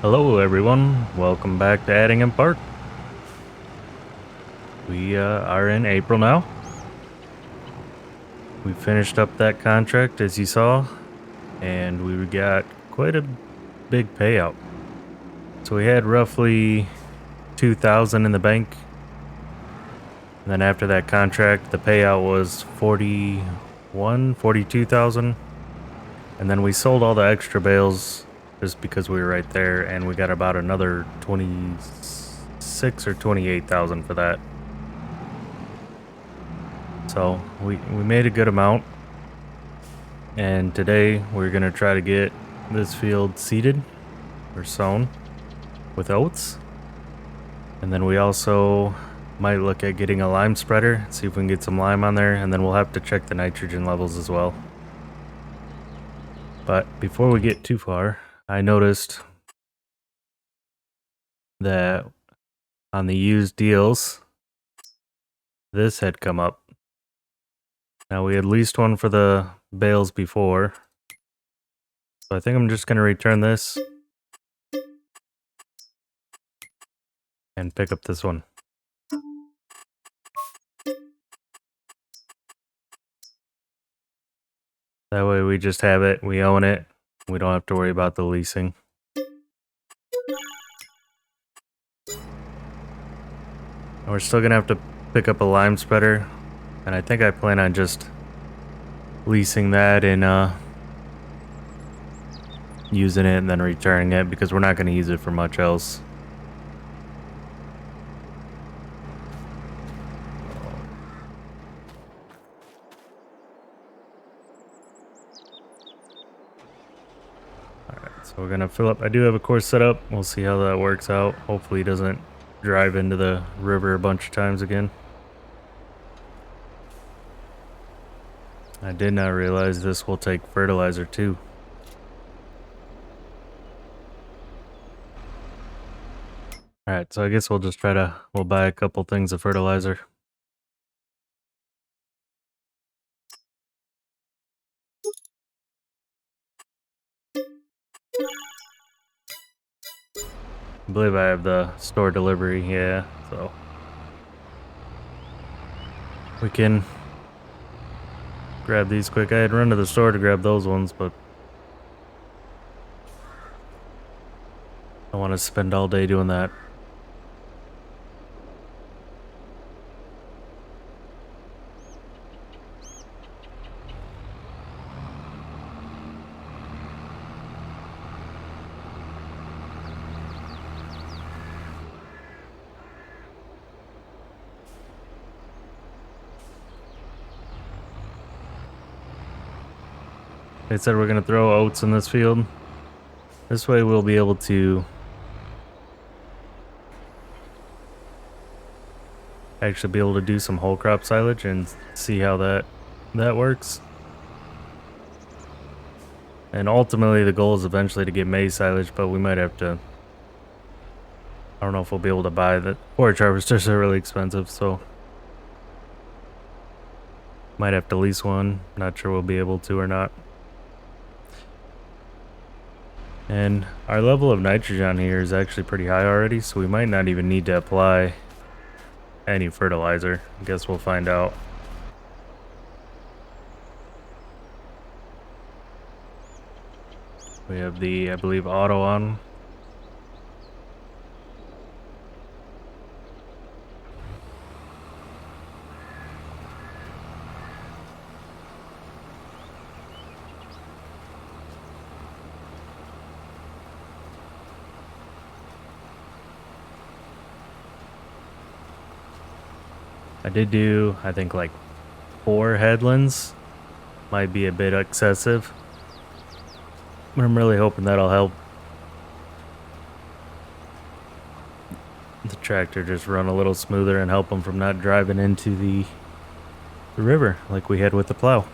Hello everyone, welcome back to Attingham Park. We are in April now. We finished up that contract as you saw, and we got quite a big payout. So we had roughly 2,000 in the bank. And then after that contract, the payout was 42,000. And then we sold all the extra bales just because we were right there, and we got about another 26 or 28,000 for that. So we made a good amount, and today we're gonna try to get this field seeded or sown with oats. And then we also might look at getting a lime spreader, see if we can get some lime on there, and then we'll have to check the nitrogen levels as well. But before we get too far, I noticed that on the used deals, this had come up. Now we had leased one for the bales before, so I think I'm just gonna return this and pick up this one. That way we just have it, we own it, we don't have to worry about the leasing. And we're still gonna have to pick up a lime spreader, and I think I plan on just leasing that and using it and then returning it because we're not gonna use it for much else. So we're gonna fill up. I do have a course set up. We'll see how that works out. Hopefully he doesn't drive into the river a bunch of times again. I did not realize this will take fertilizer too. Alright, so I guess we'll just we'll buy a couple things of fertilizer. I believe I have the store delivery, yeah, so we can grab these quick. I had run to the store to grab those ones, but I don't want to spend all day doing that. They said we're going to throw oats in this field. This way we'll be able to actually be able to do some whole crop silage and see how that works. And ultimately the goal is eventually to get maize silage, but we might have to, I don't know if we'll be able to buy the forage harvesters. Are really expensive, so might have to lease one. Not sure we'll be able to or not. And our level of nitrogen here is actually pretty high already, so we might not even need to apply any fertilizer. I guess we'll find out. We have the, I believe, auto on. I did do, I think, like 4 headlands. Might be a bit excessive, but I'm really hoping that'll help the tractor just run a little smoother and help them from not driving into the river like we had with the plow.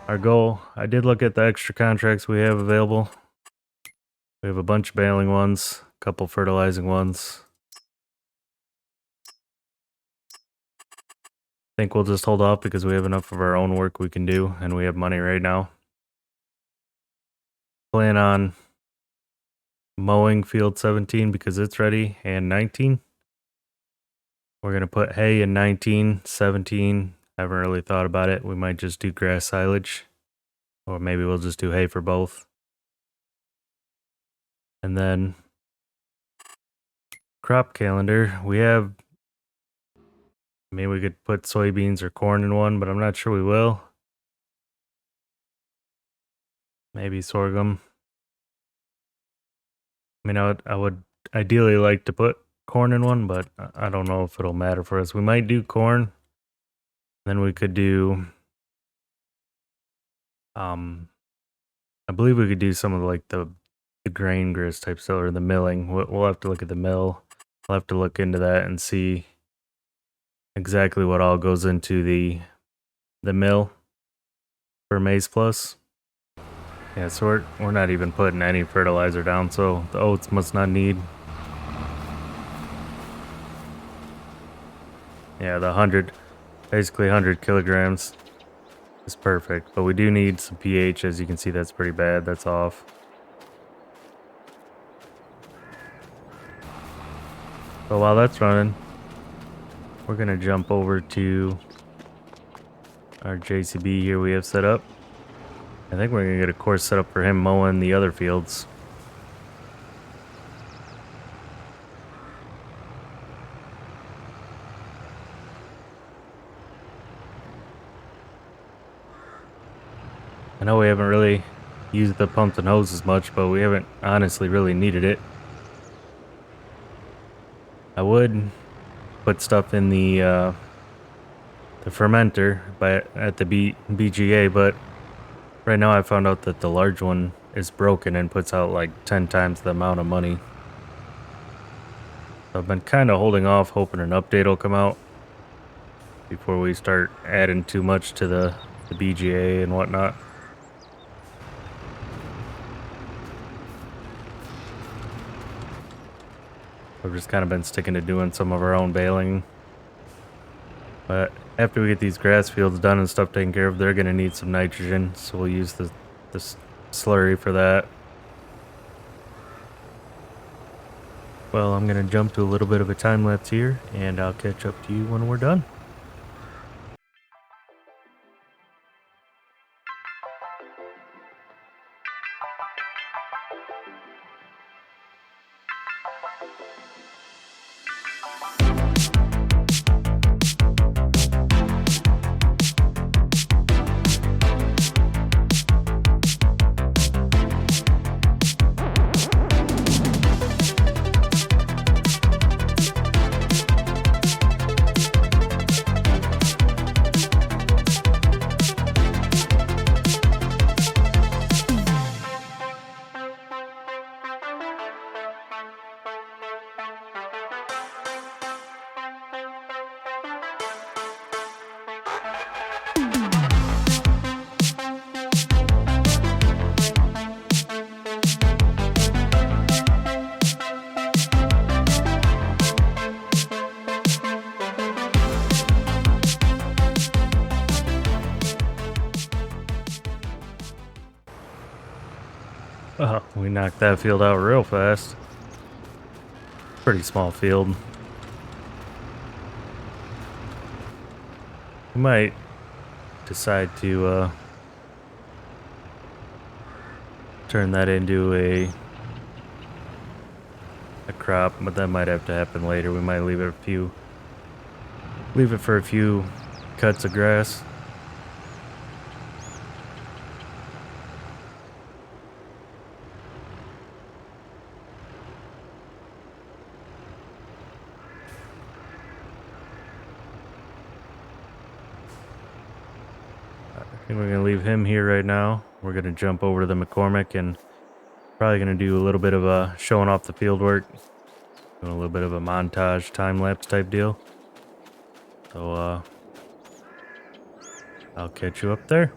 Our goal, I did look at the extra contracts we have available. We have a bunch of baling ones, a couple fertilizing ones. I think we'll just hold off because we have enough of our own work we can do and we have money right now. Plan on mowing field 17 because it's ready, and 19. We're going to put hay in 19, 17. Haven't really thought about it. We might just do grass silage, or maybe we'll just do hay for both. And then crop calendar, we have, maybe we could put soybeans or corn in one, but I'm not sure we will. Maybe sorghum. I mean, I would ideally like to put corn in one, but I don't know if it'll matter for us. We might do corn. Then we could do, I believe we could do some of like the grain grist type stuff, or the milling. We'll have to look at the mill. We'll have to look into that and see exactly what all goes into the mill for MaizePlus. Yeah, so we're not even putting any fertilizer down, so the oats must not need. Yeah, the 100, basically 100 kilograms is perfect, but we do need some pH. As you can see, that's pretty bad. That's off. So while that's running, we're gonna jump over to our JCB here we have set up. I think we're gonna get a course set up for him mowing the other fields. I know we haven't really used the pumps and hoses much, but we haven't honestly really needed it. I would put stuff in the fermenter at the BGA, but right now I found out that the large one is broken and puts out like 10 times the amount of money. So I've been kind of holding off, hoping an update will come out before we start adding too much to the BGA and whatnot. We've just kind of been sticking to doing some of our own baling. But after we get these grass fields done and stuff taken care of, they're going to need some nitrogen. So we'll use the slurry for that. Well, I'm going to jump to a little bit of a time lapse here, and I'll catch up to you when we're done. Oh, we knocked that field out real fast. Pretty small field. We might decide to turn that into a crop, but that might have to happen later. We might leave it for a few cuts of grass. I think we're going to leave him here right now. We're going to jump over to the McCormick and probably going to do a little bit of a showing off the field work. Doing a little bit of a montage, time-lapse type deal. So, I'll catch you up there.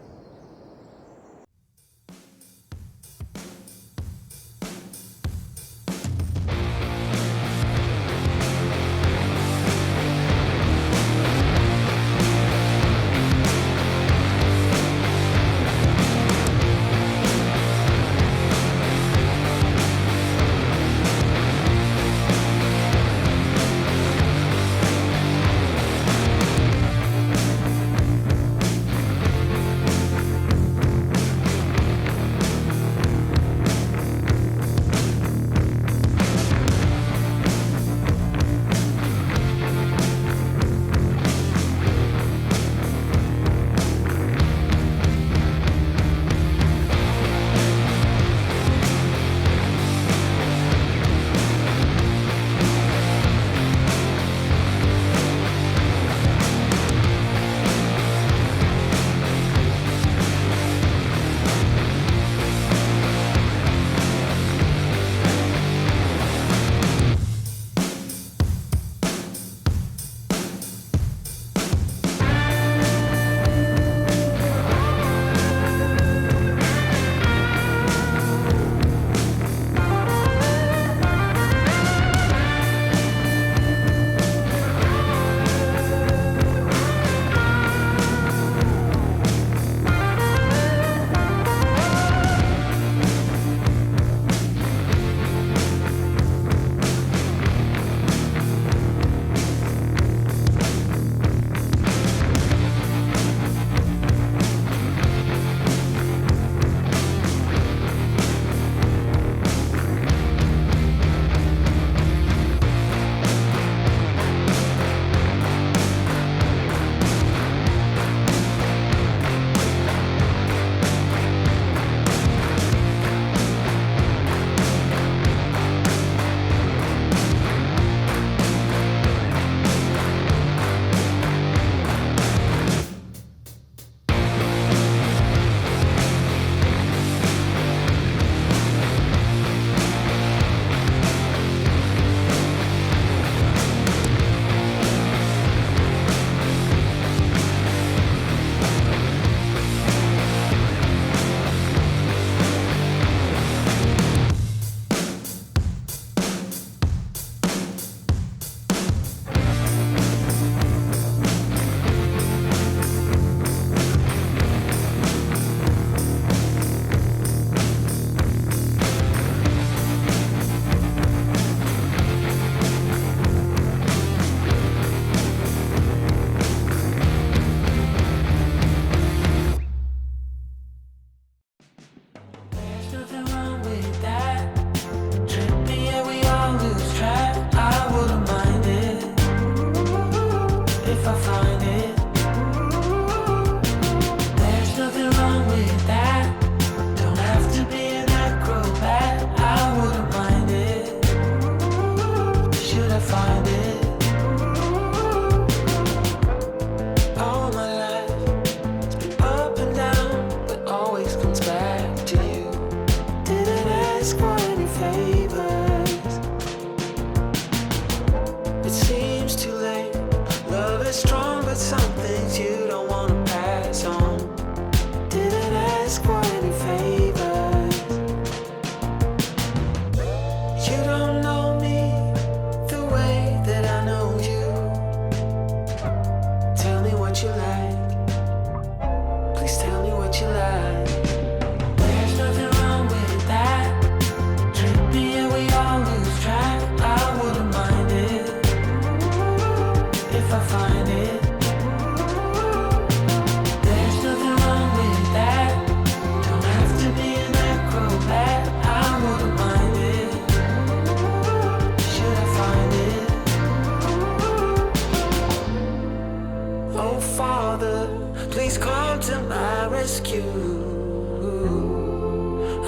Father, please come to my rescue.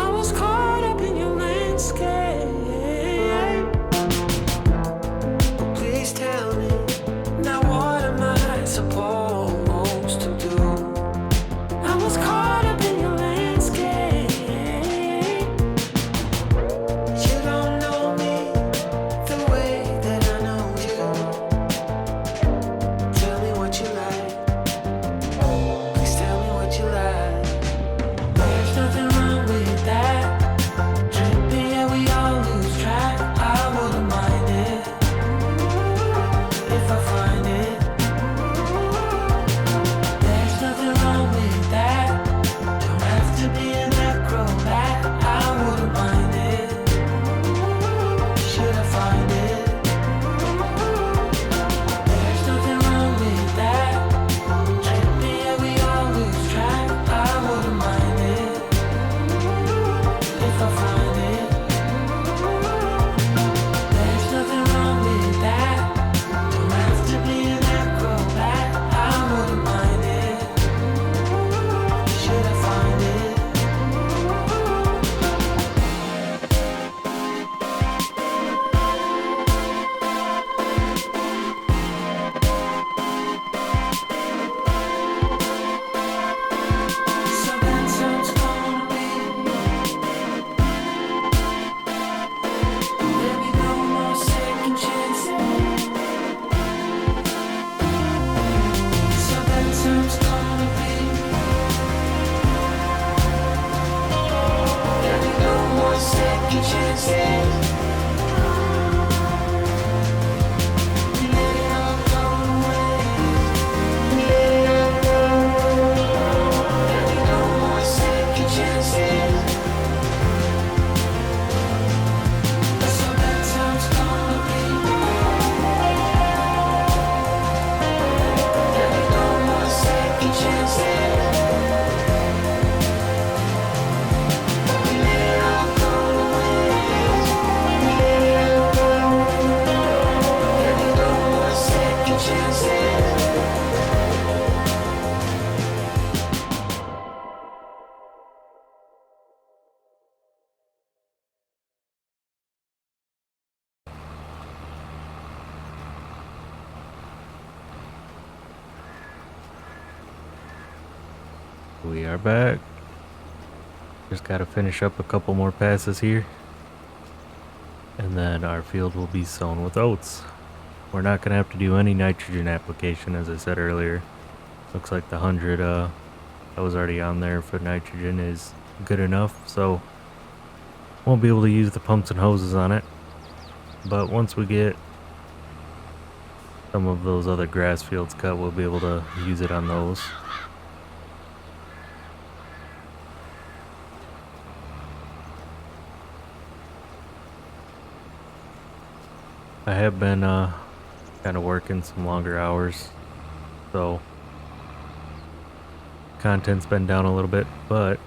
I was caught up in your landscape. Please tell me, now what am I supposed to do? I was caught up in your landscape. You don't know me the way that I know you. Tell me what you like. Please tell me what you like. There's nothing wrong with that. Tripping, yeah, we all lose track. I wouldn't mind it if I find it. There's nothing wrong with that. Don't have to be an acrobat. I wouldn't mind it. Should I find it? There's nothing wrong with that. Tripping, yeah, we all lose track. I wouldn't mind it if I find it. There's nothing wrong with that. Don't have to be an acrobat. I wouldn't mind it. Should I find it? So that's how it's gonna be. There'll be no more second chances. So that's how it's gonna be. There'll be no more second chances. We let it all go away. There'll be no more second chances. So that's how it's gonna be. There'll be no more second chances. We let it all go away. There'll be no more second chances. We are back. Just got to finish up a couple more passes here. And then our field will be sown with oats. We're not going to have to do any nitrogen application, as I said earlier. Looks like the 100 that was already on there for nitrogen is good enough, so won't be able to use the pumps and hoses on it. But once we get some of those other grass fields cut, we'll be able to use it on those. I have been kind of working some longer hours, so content's been down a little bit, but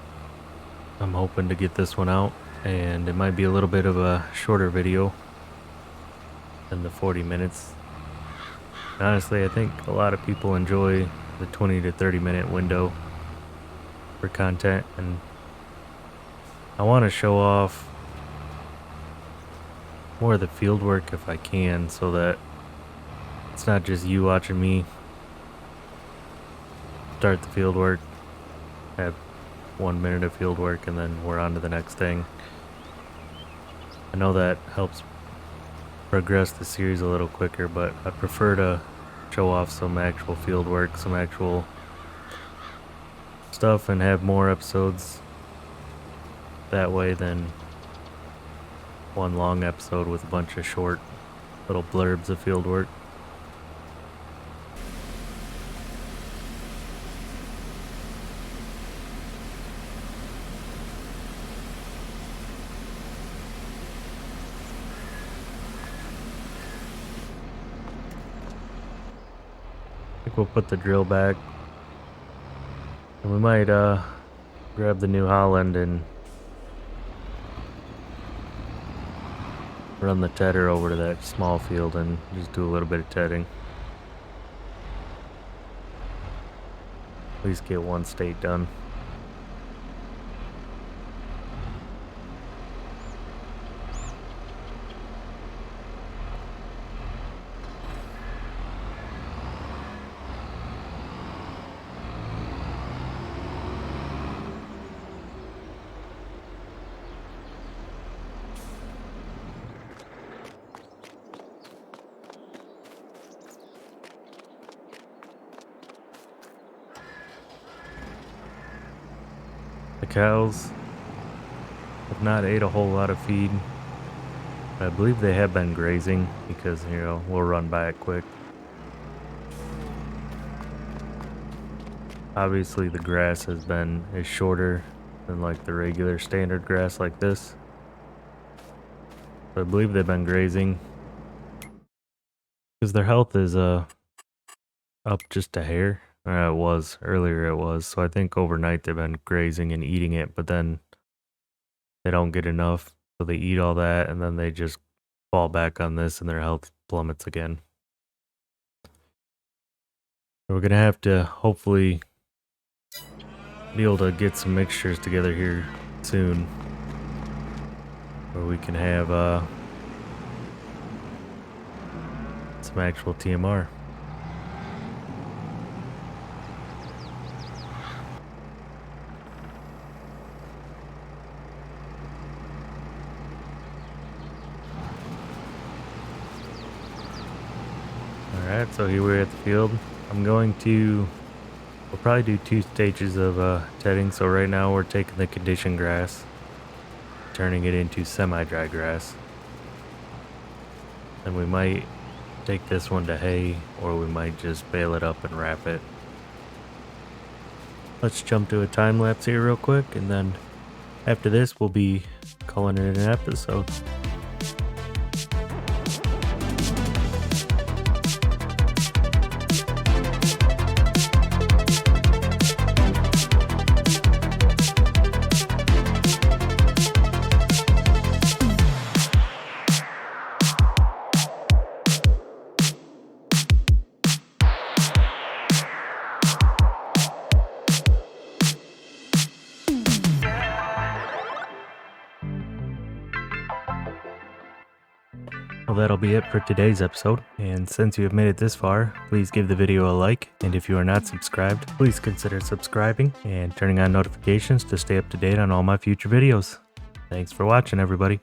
I'm hoping to get this one out, and it might be a little bit of a shorter video than the 40 minutes. Honestly, I think a lot of people enjoy the 20 to 30 minute window for content, and I want to show off more of the field work if I can, so that it's not just you watching me start the field work, have 1 minute of field work, and then we're on to the next thing. I know that helps progress the series a little quicker, but I prefer to show off some actual field work, some actual stuff, and have more episodes that way than one long episode with a bunch of short little blurbs of field work. I think we'll put the drill back, and we might grab the New Holland and run the tedder over to that small field and just do a little bit of tedding. At least get one state done. The cows have not ate a whole lot of feed. I believe they have been grazing because, you know, we'll run by it quick. Obviously the grass is shorter than like the regular standard grass like this. So I believe they've been grazing because their health is up just a hair. It was earlier, it was. So I think overnight they've been grazing and eating it, but then they don't get enough, so they eat all that and then they just fall back on this and their health plummets again. We're gonna have to hopefully be able to get some mixtures together here soon, where we can have some actual TMR. Alright, so here we're at the field. We'll probably do 2 stages of tedding. So right now we're taking the conditioned grass, turning it into semi-dry grass. And we might take this one to hay, or we might just bale it up and wrap it. Let's jump to a time lapse here real quick, and then after this we'll be calling it an episode. Well, that'll be it for today's episode, and since you have made it this far, please give the video a like, and if you are not subscribed, please consider subscribing and turning on notifications to stay up to date on all my future videos. Thanks for watching, everybody.